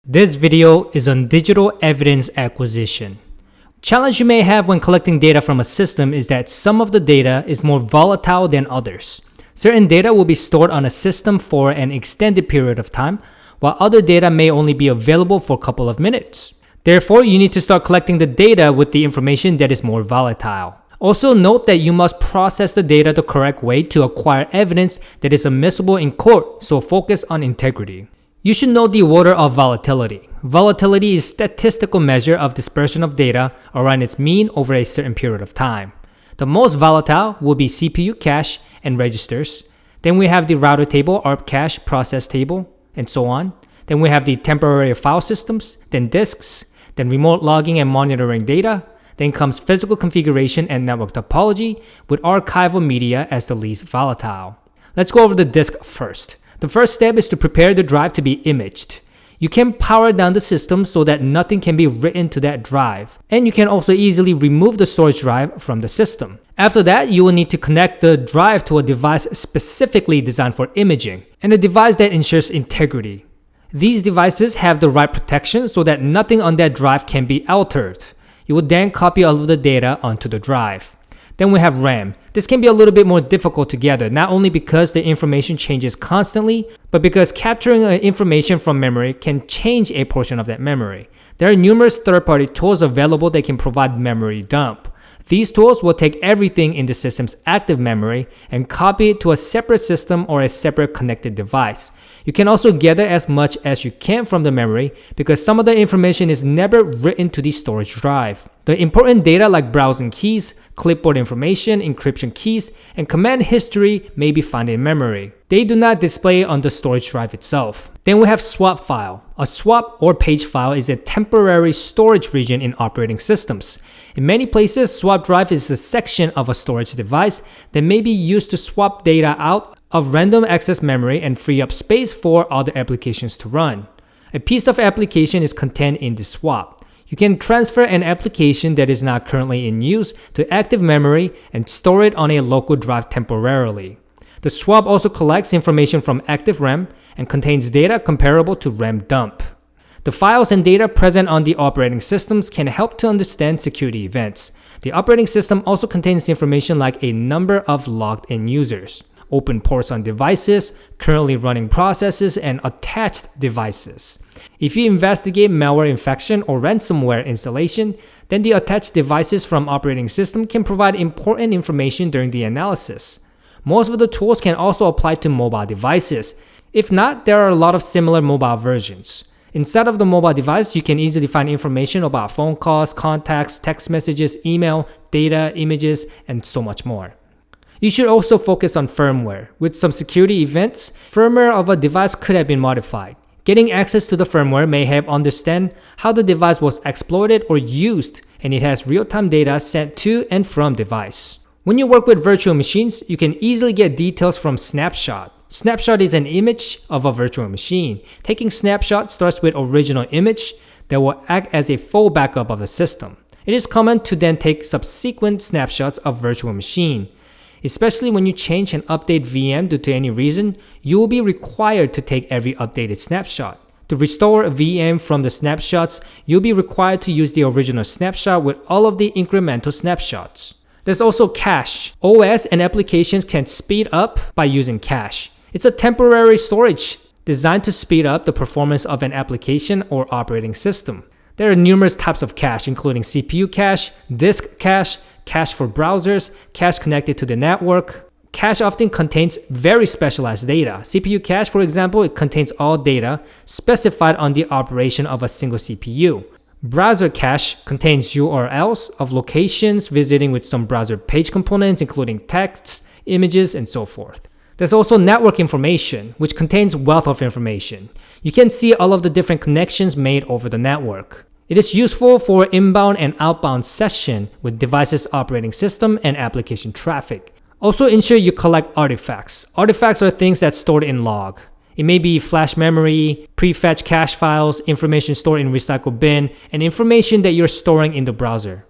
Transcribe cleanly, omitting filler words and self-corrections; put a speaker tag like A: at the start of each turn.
A: This video is on digital evidence acquisition. Challenge you may have when collecting data from a system is that some of the data is more volatile than others. Certain data will be stored on a system for an extended period of time, while other data may only be available for a couple of minutes. Therefore, you need to start collecting the data with the information that is more volatile. Also note that you must process the data the correct way to acquire evidence that is admissible in court, so focus on integrity. You should know the order of volatility. Volatility is a statistical measure of dispersion of data around its mean over a certain period of time. The most volatile will be CPU cache and registers. Then we have the router table, ARP cache, process table, and so on. Then we have the temporary file systems, then disks, then remote logging and monitoring data. Then comes physical configuration and network topology, with archival media as the least volatile. Let's go over the disk first. The first step is to prepare the drive to be imaged. You can power down the system so that nothing can be written to that drive. And you can also easily remove the storage drive from the system. After that, you will need to connect the drive to a device specifically designed for imaging, and a device that ensures integrity. These devices have the right protection so that nothing on that drive can be altered. You will then copy all of the data onto the drive. Then we have RAM. This can be a little bit more difficult to gather, not only because the information changes constantly, but because capturing information from memory can change a portion of that memory. There are numerous third-party tools available that can provide memory dump. These tools will take everything in the system's active memory and copy it to a separate system or a separate connected device. You can also gather as much as you can from the memory because some of the information is never written to the storage drive. The important data like browsing keys, clipboard information, encryption keys, and command history may be found in memory. They do not display on the storage drive itself. Then we have swap file. A swap or page file is a temporary storage region in operating systems. In many places, swap drive is a section of a storage device that may be used to swap data out of random access memory and free up space for other applications to run. A piece of application is contained in the swap. You can transfer an application that is not currently in use to active memory and store it on a local drive temporarily. The swap also collects information from active RAM and contains data comparable to RAM dump. The files and data present on the operating systems can help to understand security events. The operating system also contains information like a number of logged-in users, open ports on devices, currently running processes, and attached devices. If you investigate malware infection or ransomware installation, then the attached devices from operating system can provide important information during the analysis. Most of the tools can also apply to mobile devices. If not, there are a lot of similar mobile versions. Inside of the mobile device, you can easily find information about phone calls, contacts, text messages, email, data, images, and so much more. You should also focus on firmware. With some security events, firmware of a device could have been modified. Getting access to the firmware may help understand how the device was exploited or used, and it has real-time data sent to and from device. When you work with virtual machines, you can easily get details from Snapshot. Snapshot is an image of a virtual machine. Taking Snapshot starts with original image that will act as a full backup of the system. It is common to then take subsequent snapshots of virtual machine. Especially when you change and update VM due to any reason, you will be required to take every updated snapshot. To restore a VM from the snapshots, you'll be required to use the original snapshot with all of the incremental snapshots. There's also cache. OS and applications can speed up by using cache. It's a temporary storage designed to speed up the performance of an application or operating system. There are numerous types of cache, including CPU cache, disk cache, cache for browsers, cache connected to the network. Cache often contains very specialized data. CPU cache, for example, it contains all data specified on the operation of a single CPU. Browser cache contains URLs of locations visiting with some browser page components, including text, images, and so forth. There's also network information, which contains wealth of information. You can see all of the different connections made over the network. It is useful for inbound and outbound session with devices, operating system, and application traffic. Also ensure you collect artifacts. Artifacts are things that's stored in log. It may be flash memory, prefetch cache files, information stored in recycle bin, and information that you're storing in the browser.